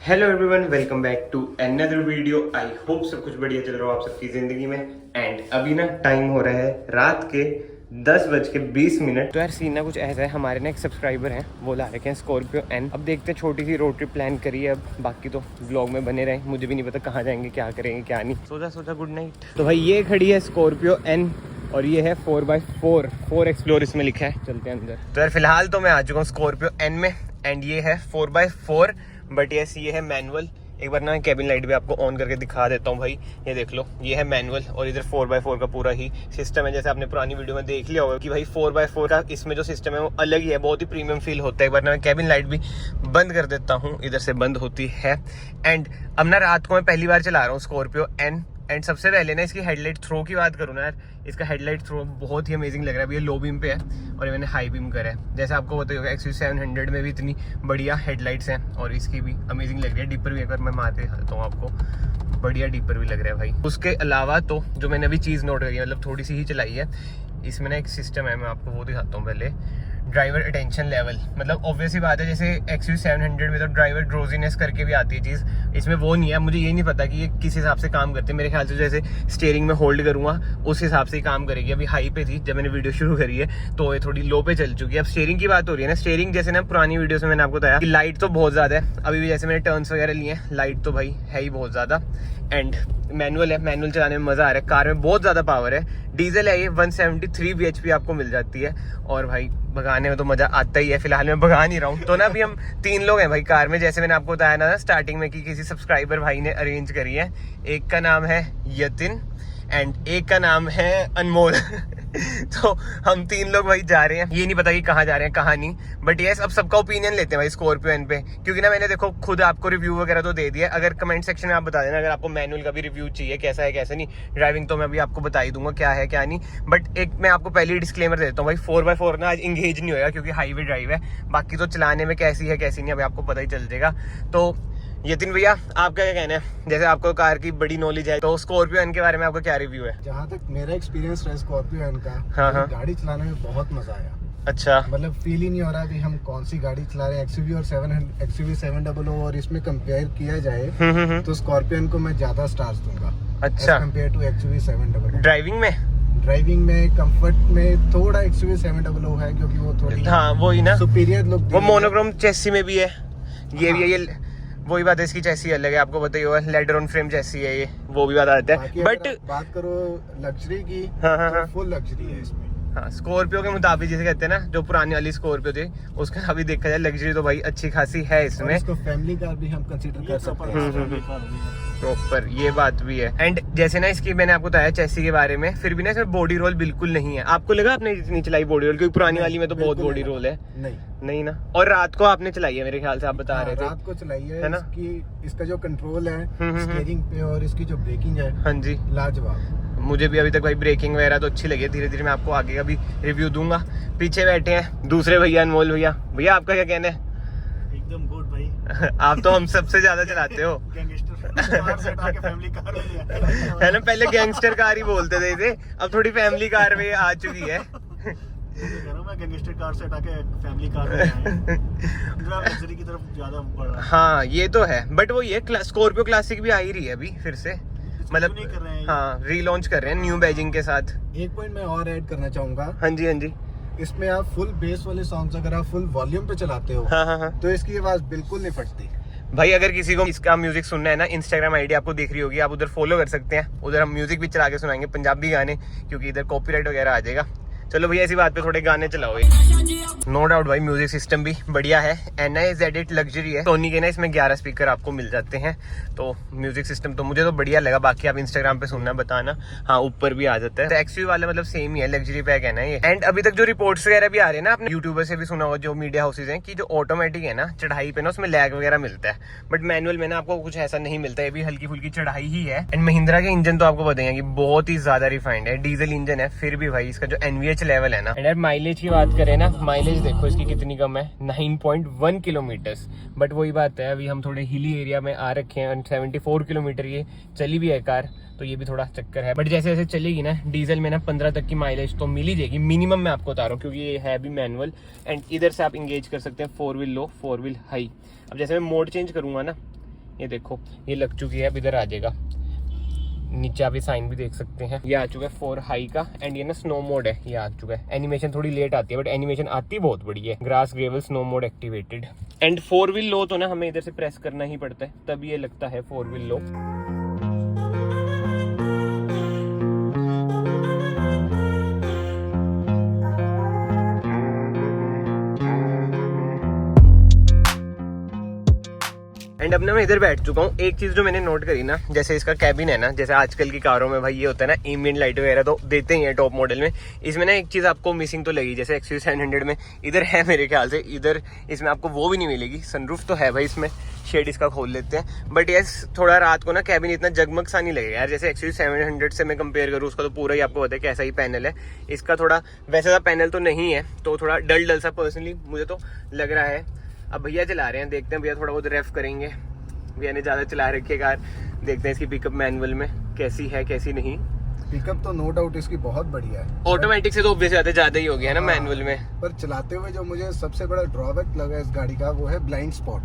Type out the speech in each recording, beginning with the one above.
Hello everyone, welcome back to another video. I hope सब कुछ बढ़िया चल रहा हो आप सबकी जिंदगी में। एंड अभी ना टाइम हो रहा है रात के 10:20। तो यार सीन ना कुछ ऐसा है, हमारे ना एक सब्सक्राइबर हैं, वो ला रखे हैं स्कॉर्पियो एन। अब देखते हैं, छोटी सी रोड ट्रिप प्लान करी है। अब बाकी तो ब्लॉग में बने रहे, मुझे भी नहीं पता कहाँ जाएंगे, क्या करेंगे क्या नहीं। सोचा गुड नाइट। तो भाई ये खड़ी है स्कॉर्पियो एन और ये है 4x4 4 एक्सप्लोर इसमें लिखा है। चलते हैं अंदर। तो यार फिलहाल तो मैं आ चुका हूँ स्कॉर्पियो एन में एंड ये है 4x4 बट यस ये है मैनुअल। एक बार ना कैबिन लाइट भी आपको ऑन करके दिखा देता हूँ भाई, ये देख लो, ये है मैनुअल और इधर 4x4 का पूरा ही सिस्टम है। जैसे आपने पुरानी वीडियो में देख लिया होगा कि भाई 4x4 का इसमें जो सिस्टम है वो अलग ही है, बहुत ही प्रीमियम फील होता है। एक बार ना मैं कैबिन लाइट भी बंद कर देता हूँ, इधर से बंद होती है। एंड अब ना रात को मैं पहली बार चला रहा हूँ स्कॉर्पियो एन। एंड सबसे पहले ना इसकी हेडलाइट थ्रो की बात करूँ ना यार, इसका हेडलाइट थ्रो बहुत ही अमेजिंग लग रहा है। अभी ये लो बीम पे है और ये मैंने हाई बीम करा है। जैसे आपको पता होगा XUV700 में भी इतनी बढ़िया हेडलाइट्स हैं और इसकी भी अमेजिंग लग रही है। डिपर भी एक बार मैं मारते दिखाता हूँ आपको, बढ़िया डिपर भी लग रहा है भाई। उसके अलावा तो जो मैंने अभी चीज़ नोट करी है, मतलब थोड़ी सी ही चलाई है, इसमें ना एक सिस्टम है, मैं आपको वो दिखाता हूँ पहले। ड्राइवर अटेंशन लेवल, मतलब ऑब्वियस ही बात है, जैसे XUV700 में तो ड्राइवर ड्रोजीनेस करके भी आती है चीज़, इसमें वो नहीं है। मुझे ये नहीं पता कि ये किस हिसाब से काम करते हैं। मेरे ख्याल से जैसे स्टीयरिंग में होल्ड करूंगा उस हिसाब से ही काम करेगी। अभी हाई पे थी जब मैंने वीडियो शुरू करी है, तो ये थोड़ी लो पे चल चुकी है। अब स्टीयरिंग की बात हो रही है ना, स्टीयरिंग जैसे ना पुरानी वीडियो में मैंने आपको बताया कि लाइट तो बहुत ज़्यादा है। अभी भी जैसे मैंने टर्न्स वगैरह लिए हैं, लाइट तो भाई है ही बहुत ज़्यादा। एंड मैनुअल है, मैनुअल चलाने में मज़ा आ रहा है। कार में बहुत ज़्यादा पावर है, डीजल है ये, 173 bhp आपको मिल जाती है और भाई भगाने में तो मज़ा आता ही है। फिलहाल मैं भगा नहीं रहा हूँ। तो ना अभी हम 3 लोग हैं भाई कार में, जैसे मैंने आपको बताया ना स्टार्टिंग में कि किसी सब्सक्राइबर भाई ने अरेंज करी है। एक का नाम है यतिन एंड एक का नाम है अनमोल तो हम 3 लोग भाई जा रहे हैं। ये नहीं पता कि कहाँ जा रहे हैं कहाँ नहीं, बट यस अब सबका ओपिनियन लेते हैं भाई स्कॉर्पियो एन पे, क्योंकि ना मैंने देखो खुद आपको रिव्यू वगैरह तो दे दिया। अगर कमेंट सेक्शन में आप बता देना अगर आपको मैनुअल का भी रिव्यू चाहिए, कैसा है कैसा नहीं। ड्राइविंग तो मैं अभी आपको बता ही दूंगा क्या है क्या नहीं, बट एक मैं आपको पहले ही डिस्क्लेमर देता हूँ भाई, 4x4 ना आज इंगेज नहीं होगा क्योंकि हाईवे ड्राइव है। बाकी तो चलाने में कैसी है कैसी नहीं अभी आपको पता ही चल जाएगा। तो यतिन भैया आपका क्या कहना है, जैसे आपको कार की बड़ी नॉलेज है, तो स्कॉर्पियो एन के बारे में आपका क्या रिव्यू है? जहाँ तक मेरा एक्सपीरियंस रहा स्कॉर्पियो एन का, हाँ। गाड़ी चलाने में बहुत मजा आया। अच्छा, मतलब फील ही नहीं हो रहा कि हम कौन सी गाड़ी चला रहे हैं। XUV700 और इसमें कंपेयर किया जाए तो स्कॉर्पियो एन को मैं ज्यादा स्टार्स दूंगा। अच्छा, कंपेयर टू XUV700। ड्राइविंग में कंफर्ट में थोड़ा XUV700 है क्योंकि वो थोड़ी हाँ वही ना, सुपीरियर लुक, वो मोनोक्रोम चेसी में भी है, ये भी है। ये वही बात है, इसकी चेसी अलग है, आपको बताइए होगा, लेडर ऑन फ्रेम चेसी है ये, वो भी बात आता है। बट बात करो लग्जरी की, हाँ। फुल लग्जरी है इसमें। हाँ, स्कॉर्पियो के मुताबिक जिसे कहते हैं ना, जो पुरानी वाली स्कॉर्पियो थी उसका अभी देखा जाए लग्जरी तो भाई अच्छी खासी है इसमें। इसको फैमिली कार भी हम कंसीडर कर सकते हैं प्रॉपर, ये बात भी है। एंड जैसे ना इसकी मैंने आपको बताया चेसी के बारे में, फिर भी ना इसमें बॉडी रोल बिल्कुल नहीं है। आपको लगा आपने जितनी चलाई बॉडी रोल, क्योंकि पुरानी वाली में तो बहुत बॉडी रोल है। नहीं ना। और रात को आपने चलाई है मेरे ख्याल से, आप बता रहे थे रात को चलाई है ना। इसका जो कंट्रोल है स्टीयरिंग पे और इसकी जो ब्रेकिंग है, हाँ जी, लाजवाब। मुझे भी अभी तक भाई ब्रेकिंग वगैरह तो अच्छी लगी है। धीरे धीरे मैं आपको आगे का भी रिव्यू दूंगा। पीछे बैठे हैं दूसरे भैया, अनमोल भैया। भैया आपका क्या कहना है? एकदम गुड भाई आप तो हम सबसे ज्यादा चलाते हो है ना, पहले गैंगस्टर कार ही बोलते थे इसे, अब थोड़ी फैमिली कार में आ चुकी है। गैंगस्टर कार से हटा के फैमिली कार में लग्जरी की तरफ ज्यादा बढ़ रहा है। हाँ ये तो है, बट वो ये स्कॉर्पियो क्लासिक भी आ ही रही है अभी फिर से, मतलब नहीं कर रहे हैं। हाँ रीलॉन्च कर रहे हैं न्यू बैजिंग के साथ। एक पॉइंट मैं और ऐड करना चाहूंगा। हाँ जी, इसमें आप फुल बेस वाले सॉन्ग्स अगर आप फुल वॉल्यूम पे चलाते हो, हाँ, तो इसकी आवाज बिल्कुल नहीं फटती भाई। अगर किसी को इसका म्यूजिक सुनना है ना, इंस्टाग्राम आईडी आपको दिख रही होगी, आप उधर फॉलो कर सकते हैं। उधर हम म्यूजिक भी चला के सुनाएंगे, पंजाबी गाने, क्योंकि इधर कॉपीराइट वगैरह आ जाएगा। चलो भैया ऐसी बात पे थोड़े गाने चलाओ। नो डाउट भाई म्यूजिक सिस्टम भी बढ़िया है। NIZ8 लग्जरी है, सोनी के ना इसमें 11 स्पीकर आपको मिल जाते हैं। तो म्यूजिक सिस्टम तो मुझे तो बढ़िया लगा। बाकी आप इंस्टाग्राम पे सुनना बताना। हाँ ऊपर भी आ जाता है। तो XUV वाला मतलब सेम ही है, लग्जरी पैक है ना ये। एंड अभी तक जो रिपोर्ट्स वगैरह भी आ रहे हैं ना, आपने यूट्यूबर से भी सुना होगा, जो मीडिया हाउसेज हैं, कि जो ऑटोमेटिक है ना चढ़ाई पे ना उसमें लैग वगैरह मिलता है, बट मैनुअल में ना आपको कुछ ऐसा नहीं मिलता है। ये भी हल्की फुल्की चढ़ाई ही है। एंड महिंद्रा के इंजन तो आपको बताएंगे कि बहुत ही ज्यादा रिफाइंड है, डीजल इंजन है, फिर भी भाई इसका जो NVH लेवल है ना। एंड माइलेज की बात करें ना, माइलेज देखो इसकी कितनी कम है, 9.1 किलोमीटर। बट वही बात है, अभी हम थोड़े हिली एरिया में आ रखे हैं। 74 किलोमीटर ये चली भी है कार, तो ये भी थोड़ा चक्कर है। बट जैसे जैसे चलेगी ना डीजल में ना 15 तक की माइलेज तो मिल ही जाएगी मिनिमम, मैं आपको बता रहा हूँ, क्योंकि ये है भी मैनुअल। एंड इधर से आप इंगेज कर सकते हैं 4 व्हील लो, 4 व्हील हाई। अब जैसे मैं मोड चेंज करूंगा ना, ये देखो ये लग चुकी है, अब इधर आ जाएगा। नीचे आप ये साइन भी देख सकते हैं, ये आ चुका है 4 हाई का। एंड ये ना स्नो मोड है, ये आ चुका है। एनिमेशन थोड़ी लेट आती है बट एनिमेशन आती बहुत बड़ी है। Grass gravel snow mode activated. And 4 wheel low तो ना हमें इधर से प्रेस करना ही पड़ता है, तब ये लगता है 4 व्हील लो। एंड अब ना मैं इधर बैठ चुका हूँ। एक चीज जो मैंने नोट करी ना, जैसे इसका कैबिन है ना, जैसे आजकल की कारों में भाई ये होता है ना एम्बिएंट लाइट वगैरह तो देते ही है टॉप मॉडल में। इसमें ना एक चीज आपको मिसिंग तो लगी, जैसे XUV 700 में इधर है मेरे ख्याल से, इधर इसमें आपको वो भी नहीं मिलेगी। सनरूफ तो है भाई इसमें, शेड इसका खोल लेते हैं। बट यस थोड़ा रात को ना कैबिन इतना जगमग सा नहीं लगेगा यार। जैसे XUV 700 से मैं कंपेयर करूँ, उसका तो पूरा ही आपको पता है कैसा ही पैनल है। इसका थोड़ा वैसा सा पैनल तो नहीं है, तो थोड़ा डल सा पर्सनली मुझे तो लग रहा है। अब भैया चला रहे हैं, देखते हैं भैया थोड़ा बहुत रेफ करेंगे। भैया ने ज़्यादा चला रखी है कार, देखते हैं इसकी पिकअप मैनुअल में कैसी है कैसी नहीं। पिकअप तो नो डाउट इसकी बहुत बढ़िया है। ऑटोमेटिक से तो ऑब्वियस ज़्यादा ही हो गया ना मैनुअल में। पर चलाते हुए जो मुझे सबसे बड़ा ड्रॉबैक लगा इस गाड़ी का, वो है ब्लाइंड स्पॉट।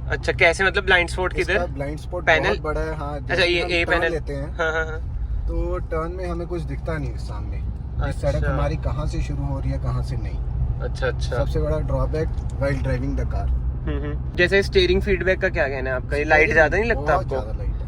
अच्छा कैसे मतलब ब्लाइंड स्पॉट किधर? ब्लाइंड स्पॉट पैनल बहुत बड़ा है। हाँ, अच्छा ये ए पैनल लेते हैं। हाँ। तो टर्न में हमें कुछ दिखता नहीं सामने। अच्छा। सड़क हमारी कहाँ से शुरू हो रही है कहाँ से नहीं। अच्छा सबसे बड़ा drawback while driving the car. जैसे स्टीयरिंग फीडबैक का क्या कहना है आपका? ये लाइट ज्यादा नहीं लगता आपको?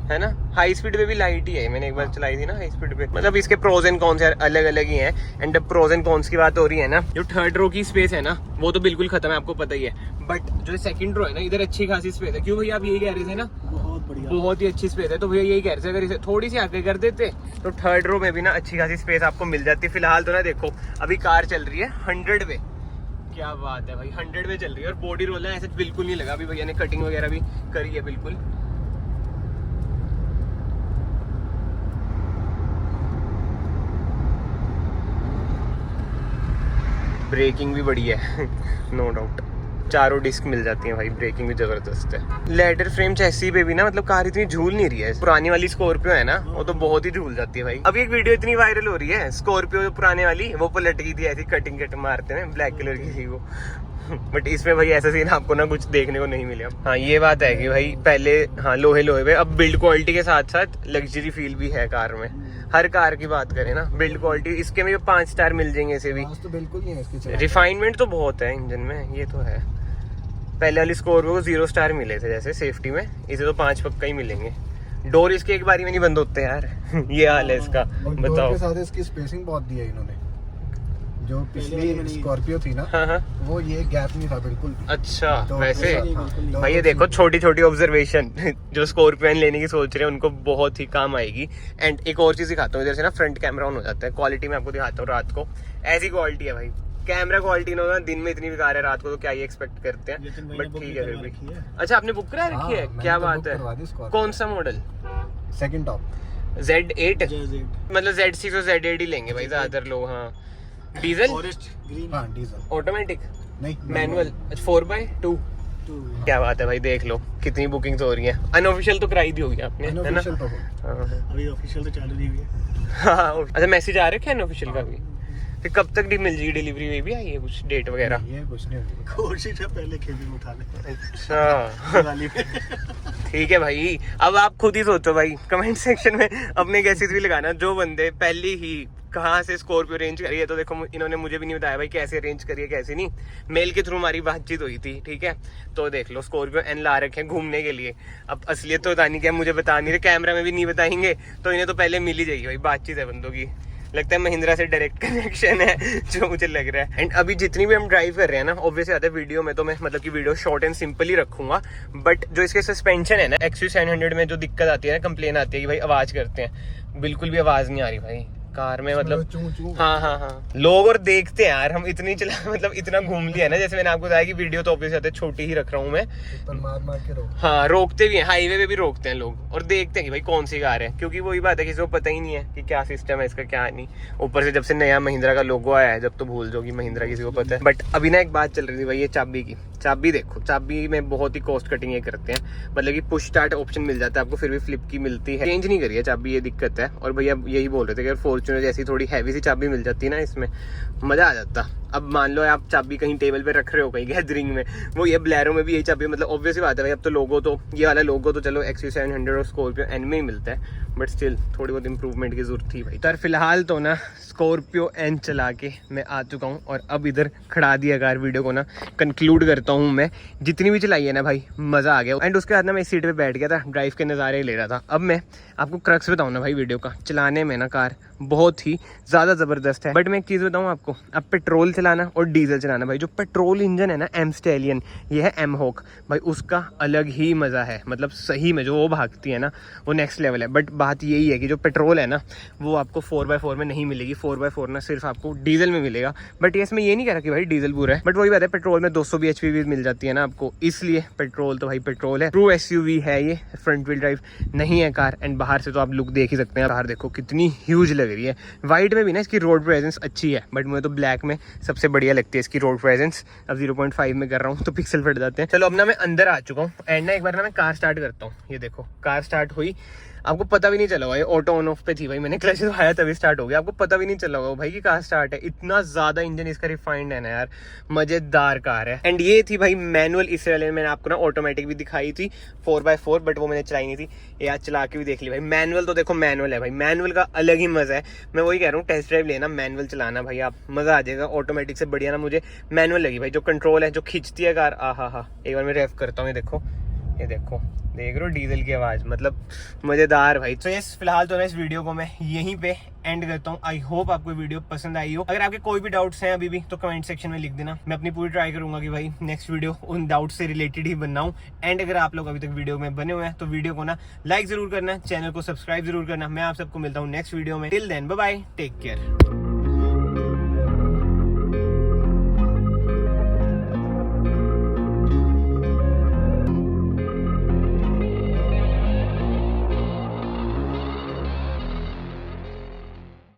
है ना, हाई स्पीड पे भी लाइट ही है। मैंने एक बार चलाई थी ना हाई स्पीड पे। मतलब इसके प्रोज एंड कॉन्स अलग अलग ही हैं। एंड प्रोज एंड कॉन्स की बात हो रही है ना, जो थर्ड रो की स्पेस है ना वो तो बिल्कुल खत्म है, आपको पता ही है। बट जो सेकंड रो है ना, इधर अच्छी खासी स्पेस है। क्यों भैया आप यही कह रहे थे ना? बहुत बढ़िया, बहुत ही अच्छी स्पेस है। तो भैया यही कह रहे थे, अगर इसे थोड़ी सी आगे कर देते तो थर्ड रो में भी ना अच्छी खासी स्पेस आपको मिल जाती। फिलहाल तो ना देखो अभी कार चल रही है 100 पे। क्या बात है भाई, 100 पे चल रही है। और बॉडी रोलर ऐसे बिल्कुल नहीं लगा। अभी भैया ने कटिंग वगैरह भी करी है बिल्कुल। ब्रेकिंग भी बढ़िया है नो डाउट। चारों डिस्क मिल जाती हैं भाई, ब्रेकिंग भी जबरदस्त है। लेडर फ्रेम चैसी पे भी ना मतलब कार इतनी झूल नहीं रही है। पुरानी वाली स्कॉर्पियो है ना, वो तो बहुत ही झूल जाती है भाई। अभी एक वीडियो इतनी वायरल हो रही है स्कॉर्पियो जो पुराने वाली, वो पलट गई थी ऐसी कटिंग कट मारते हैं, ब्लैक कलर की थी वो। बट इसमें भाई ऐसा सीन आपको ना कुछ देखने को नहीं मिला। हाँ ये बात है कि भाई पहले हाँ लोहे पे, अब बिल्ड क्वालिटी के साथ साथ लग्जरी फील भी है कार में। हर कार की बात करें ना, बिल्ड क्वालिटी इसके में 5 स्टार मिल जाएंगे इसे भी। तो बिल्कुल नहीं है इसकी। रिफाइनमेंट तो बहुत है इंजन में, ये तो है। पहले वाली स्कॉर्पियो को 0 स्टार मिले थे जैसे सेफ्टी में, इसे तो 5 पक्का ही मिलेंगे। डोर इसके एक बारी में नहीं बंद होते यार ये हाल है इसका। बताओ के साथ इसकी स्पेसिंग बहुत दी है इन्होंने। जो पिछली स्कॉर्पियो थी ना, हाँ। वो ये गैप नहीं था बिल्कुल। अच्छा तो वैसे हाँ, भाई ये देखो छोटी छोटी ऑब्जर्वेशन जो स्कॉर्पियन लेने की सोच रहे हैं उनको बहुत ही काम आएगी। एंड एक और चीज दिखाता हूँ, इधर से ना फ्रंट कैमरा ऑन हो जाता है। क्वालिटी में आपको दिखाता हूँ रात को, ऐसी क्वालिटी है भाई। कैमरा क्वालिटी ना दिन में इतनी बेकार है, रात को तो क्या ही एक्सपेक्ट करते हैं। बट ठीक है फिर भी। अच्छा आपने बुक करा रखी है? क्या बात है, कौन सा मॉडल? सेकंड टॉप Z8 मतलब Z6 और Z8 ही लेंगे भाई ज्यादातर लोग। हाँ डीजल, हाँ डीजल, ऑटोमेटिक नहीं मैनुअल 4x2। क्या बात है भाई, देख लो कितनी बुकिंग्स हो रही हैं। अनऑफिशियल तो कराई दी होगी आपने, है ना? अनऑफिशियल तो अभी ऑफिशियल तो चालू नहीं हुई है। हाँ अच्छा मैसेज आ रखे हैं अनऑफिशियल का भी। फिर कब तक मिल जाएगी डिलीवरी? में भी आई है कुछ डेट वगैरह? ये कुछ नहीं होगी, कोशिश है पहले खेल उठा ले। अच्छा दिवाली में ठीक है भाई, अब आप खुद ही सोचो भाई, कमेंट सेक्शन में अपने गैसेज भी लगाना। जो बंदे पहली ही कहाँ से स्कॉर्पियो अरेंज करी है, तो देखो इन्होंने मुझे भी नहीं बताया भाई कैसे अरेंज करी है कैसे नहीं। मेल के थ्रू हमारी बातचीत हुई थी, ठीक है। तो देख लो स्कॉर्पियो एन ला रखे हैं घूमने के लिए। अब असलियत तो बतानी क्या, मुझे बता नहीं रहे, कैमरा में भी नहीं बताएंगे, तो इन्हें तो पहले मिल ही जाएगी भाई। बातचीत है बंदों की, लगता है महिंद्रा से डायरेक्ट कनेक्शन है जो मुझे लग रहा है। एंड अभी जितनी भी हम ड्राइव कर रहे हैं ना, ऑब्वियसली आते वीडियो में तो मैं मतलब कि वीडियो शॉर्ट एंड सिंपल ही रखूंगा। बट जो इसके सस्पेंशन है ना, XUV 700 में जो दिक्कत आती है ना, कंप्लेन आती है कि भाई आवाज करते हैं, बिल्कुल भी आवाज नहीं आ रही भाई कार में। मतलब हाँ लोग और देखते हैं यार, हम इतनी चला मतलब इतना घूम लिया ना। जैसे मैंने आपको बताया कि वीडियो तो ऑब्वियसली आते छोटी ही रख रहा हूँ मैं, मार के रोक। हाँ रोकते भी हैं, हाईवे पे भी रोकते हैं लोग और देखते हैं कि भाई कौन सी कार है। क्योंकि वही बात है किसी को पता ही नहीं है कि क्या सिस्टम है इसका क्या नहीं। ऊपर से जब से नया महिंद्रा का लोगो आया है, जब तो भूल जाओगी महिंद्रा किसी को पता है। बट अभी ना एक बात चल रही थी भाई, ये चाबी की। चाबी देखो, चाबी में बहुत ही कॉस्ट कटिंग ये करते हैं। मतलब कि पुश स्टार्ट ऑप्शन मिल जाता है आपको, फिर भी फ्लिप की मिलती है। चेंज नहीं करी है चाबी, ये दिक्कत है। और भैया यही बोल रहे थे कि फॉर्च्यूनर जैसी थोड़ी हैवी सी चाबी मिल जाती है ना इसमें, मजा आ जाता। अब मान लो आप चाबी कहीं टेबल पे रख रहे हो कहीं गैदरिंग में, वो ये ब्लेरो में भी यही चाबी, मतलब ऑब्वियसली बात है भाई। अब तो लोगो तो ये वाला लोगो तो चलो XUV700 और स्कॉर्पियो एन में ही मिलता है, बट स्टिल थोड़ी बहुत इंप्रूवमेंट की जरूरत थी भाई। तो फिलहाल तो ना स्कॉर्पियो एन चला के मैं आ चुका हूँ और अब इधर खड़ा दिया कार। वीडियो को ना कंक्लूड करता हूँ मैं, जितनी भी चलाई है ना भाई मज़ा आ गया। एंड उसके बाद ना मैं इस सीट पे बैठ गया था, ड्राइव के नज़ारे ले रहा था। अब मैं आपको क्रक्स बताऊँ ना भाई, वीडियो का चलाने में ना कार बहुत ही ज़्यादा ज़बरदस्त है। बट मैं एक चीज़ बताऊँ आपको, अब पेट्रोल चलाना और डीजल चलाना भाई, जो पेट्रोल इंजन है ना M स्टैलियन, ये है M हॉक भाई, उसका अलग ही मज़ा है। मतलब सही में जो वो भागती है ना वो नेक्स्ट लेवल है। बट बात यही है कि जो पेट्रोल है ना वो आपको 4x4 में नहीं मिलेगी, 4x4 ना सिर्फ आपको डीजल में मिलेगा। बट इसमें ये नहीं कह रहा कि भाई डीजल बुरा है, बट वही बात है पेट्रोल में 200 bhp भी मिल जाती है ना आपको, इसलिए पेट्रोल तो भाई पेट्रोल है। ट्रू SUV है ये, फ्रंट व्हील ड्राइव नहीं है कार। एंड बाहर से तो आप लुक देख ही सकते हैं, बाहर देखो कितनी ह्यूज लग रही है। वाइट में भी ना इसकी रोड प्रेजेंस अच्छी है, बट मुझे तो ब्लैक में सबसे बढ़िया लगती है इसकी रोड प्रेजेंस। अब 0.5 में कर रहा हूँ तो पिक्सल फट जाते हैं। चलो अब ना मैं अंदर आ चुका हूँ एंड ना एक बार ना मैं कार स्टार्ट करता हूँ। ये देखो कार स्टार्ट हुई, आपको पता भी नहीं चला होगा, ये ऑटो ऑन ऑफ पे थी भाई, मैंने क्लच दबाया तभी स्टार्ट हो गया। आपको पता भी नहीं चला होगा भाई कि कार स्टार्ट है। इतना ज्यादा इंजन इसका रिफाइंड है ना यार, मजेदार कार है। एंड ये थी भाई मैनुअल, इससे पहले मैंने आपको ना ऑटोमेटिक भी दिखाई थी 4x4, बट वो मैंने चलाई नहीं थी। ये आज चला के भी देख ली भाई। मैनुअल तो देखो मैनुअल है भाई, मैनुअल का अलग ही मजा है। मैं वही कह रहा हूँ, टेस्ट ड्राइव लेना, मैनुअल चलाना भाई, आप मजा आ जाएगा। ऑटोमेटिक से बढ़िया ना मुझे मैनुअल लगी भाई, जो कंट्रोल है, जो खींचती है कार, हा। एक बार मैं रेफ करता हूँ, ये देखो देख रहे हो डीजल की आवाज़, मतलब मज़ेदार भाई। तो यस फिलहाल तो ना इस वीडियो को मैं यहीं पे एंड करता हूँ। आई होप आपको वीडियो पसंद आई हो। अगर आपके कोई भी डाउट्स हैं अभी भी तो कमेंट सेक्शन में लिख देना, मैं अपनी पूरी ट्राई करूंगा कि भाई नेक्स्ट वीडियो उन डाउट से रिलेटेड ही बनाऊं। एंड अगर आप लोग अभी तक वीडियो में बने हुए हैं तो वीडियो को ना लाइक जरूर करना, चैनल को सब्सक्राइब जरूर करना। मैं आप सबको मिलता हूँ नेक्स्ट वीडियो में। Till then bye bye, take care.